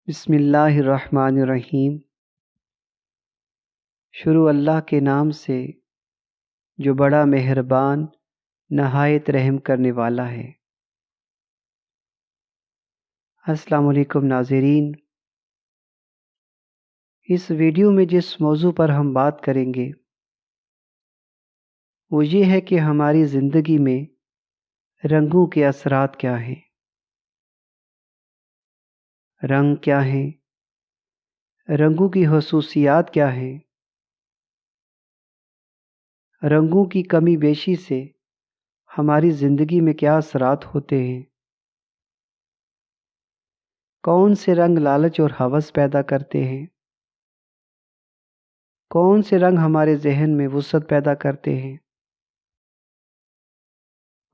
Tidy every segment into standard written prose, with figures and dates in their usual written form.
بسم اللہ الرحمن الرحیم۔ شروع اللہ کے نام سے جو بڑا مہربان نہایت رحم کرنے والا ہے۔ السلام علیکم ناظرین، اس ویڈیو میں جس موضوع پر ہم بات کریں گے وہ یہ ہے کہ ہماری زندگی میں رنگوں کے اثرات کیا ہیں، رنگ کیا ہیں، رنگوں کی خصوصیات کیا ہیں، رنگوں کی کمی بیشی سے ہماری زندگی میں کیا اثرات ہوتے ہیں، کون سے رنگ لالچ اور ہوس پیدا کرتے ہیں، کون سے رنگ ہمارے ذہن میں وسعت پیدا کرتے ہیں،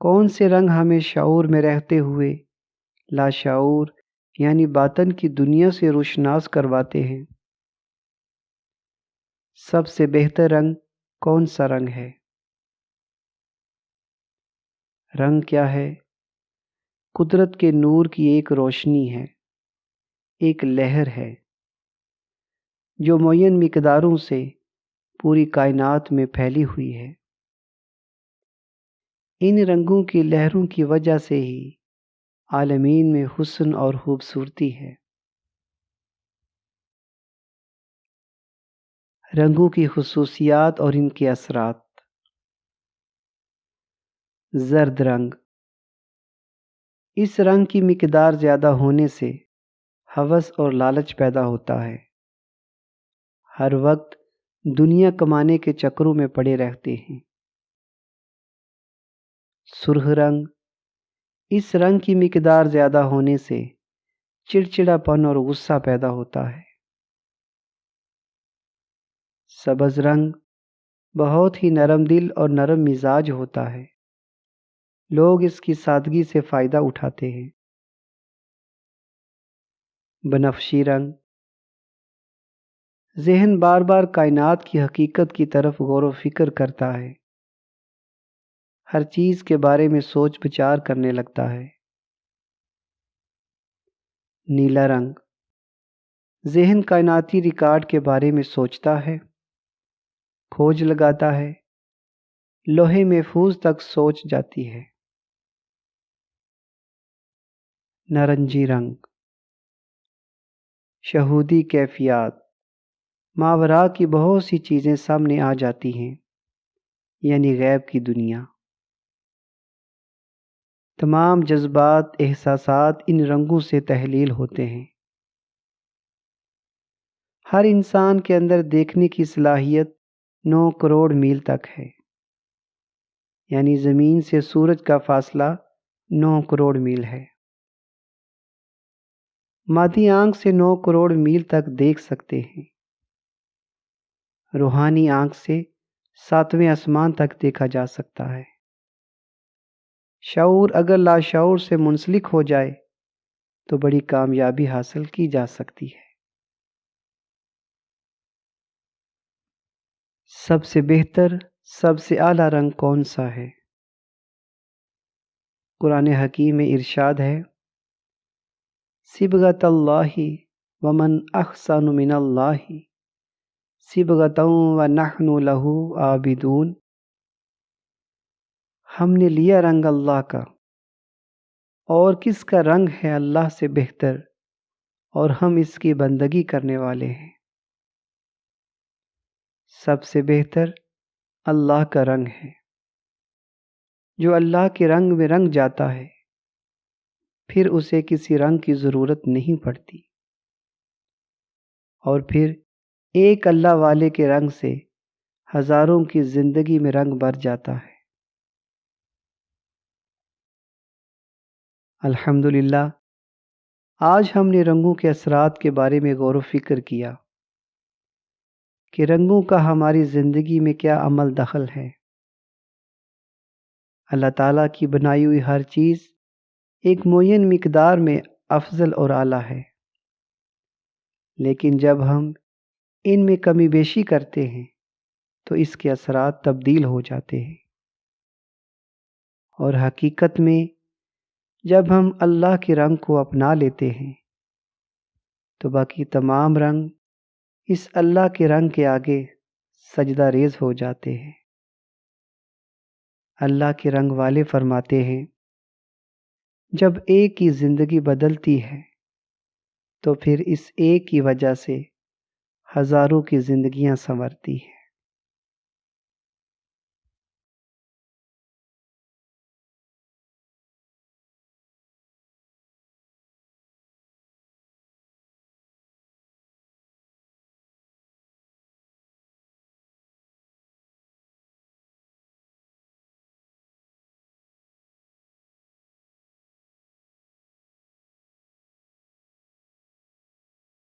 کون سے رنگ ہمیں شعور میں رہتے ہوئے لاشعور یعنی باطن کی دنیا سے روشناس کرواتے ہیں۔ سب سے بہتر رنگ کون سا رنگ ہے؟ رنگ کیا ہے؟ قدرت کے نور کی ایک روشنی ہے، ایک لہر ہے جو معین مقداروں سے پوری کائنات میں پھیلی ہوئی ہے۔ ان رنگوں کی لہروں کی وجہ سے ہی عالمین میں حسن اور خوبصورتی ہے۔ رنگوں کی خصوصیات اور ان کے اثرات۔ زرد رنگ، اس رنگ کی مقدار زیادہ ہونے سے ہوس اور لالچ پیدا ہوتا ہے۔ ہر وقت دنیا کمانے کے چکروں میں پڑے رہتے ہیں۔ سرخ رنگ، اس رنگ کی مقدار زیادہ ہونے سے چڑچڑا پن اور غصہ پیدا ہوتا ہے۔ سبز رنگ بہت ہی نرم دل اور نرم مزاج ہوتا ہے، لوگ اس کی سادگی سے فائدہ اٹھاتے ہیں۔ بنفشی رنگ، ذہن بار بار کائنات کی حقیقت کی طرف غور و فکر کرتا ہے، ہر چیز کے بارے میں سوچ بچار کرنے لگتا ہے۔ نیلا رنگ، ذہن کائناتی ریکارڈ کے بارے میں سوچتا ہے، کھوج لگاتا ہے، لوہے محفوظ تک سوچ جاتی ہے۔ نارنجی رنگ، شہودی کیفیات، ماورا کی بہت سی چیزیں سامنے آ جاتی ہیں، یعنی غیب کی دنیا۔ تمام جذبات، احساسات ان رنگوں سے تحلیل ہوتے ہیں۔ ہر انسان کے اندر دیکھنے کی صلاحیت 9 کروڑ میل تک ہے، یعنی زمین سے سورج کا فاصلہ 9 کروڑ میل ہے۔ مادی آنکھ سے 9 کروڑ میل تک دیکھ سکتے ہیں، روحانی آنکھ سے 7ویں آسمان تک دیکھا جا سکتا ہے۔ شعور اگر لاشعور سے منسلک ہو جائے تو بڑی کامیابی حاصل کی جا سکتی ہے۔ سب سے بہتر، سب سے اعلیٰ رنگ کون سا ہے؟ قرآن حکیم میں ارشاد ہے، صبغۃ اللہ ومن احسن من اللہ صبغۃ ونحن لہ عابدون۔ ہم نے لیا رنگ اللہ کا، اور کس کا رنگ ہے اللہ سے بہتر، اور ہم اس کی بندگی کرنے والے ہیں۔ سب سے بہتر اللہ کا رنگ ہے۔ جو اللہ کے رنگ میں رنگ جاتا ہے پھر اسے کسی رنگ کی ضرورت نہیں پڑتی، اور پھر ایک اللہ والے کے رنگ سے ہزاروں کی زندگی میں رنگ بھر جاتا ہے۔ الحمدللہ، آج ہم نے رنگوں کے اثرات کے بارے میں غور و فکر کیا کہ رنگوں کا ہماری زندگی میں کیا عمل دخل ہے۔ اللہ تعالیٰ کی بنائی ہوئی ہر چیز ایک معین مقدار میں افضل اور اعلیٰ ہے، لیکن جب ہم ان میں کمی بیشی کرتے ہیں تو اس کے اثرات تبدیل ہو جاتے ہیں، اور حقیقت میں جب ہم اللہ کے رنگ کو اپنا لیتے ہیں تو باقی تمام رنگ اس اللہ کے رنگ کے آگے سجدہ ریز ہو جاتے ہیں۔ اللہ کے رنگ والے فرماتے ہیں، جب ایک کی زندگی بدلتی ہے تو پھر اس ایک کی وجہ سے ہزاروں کی زندگیاں سنورتی ہیں۔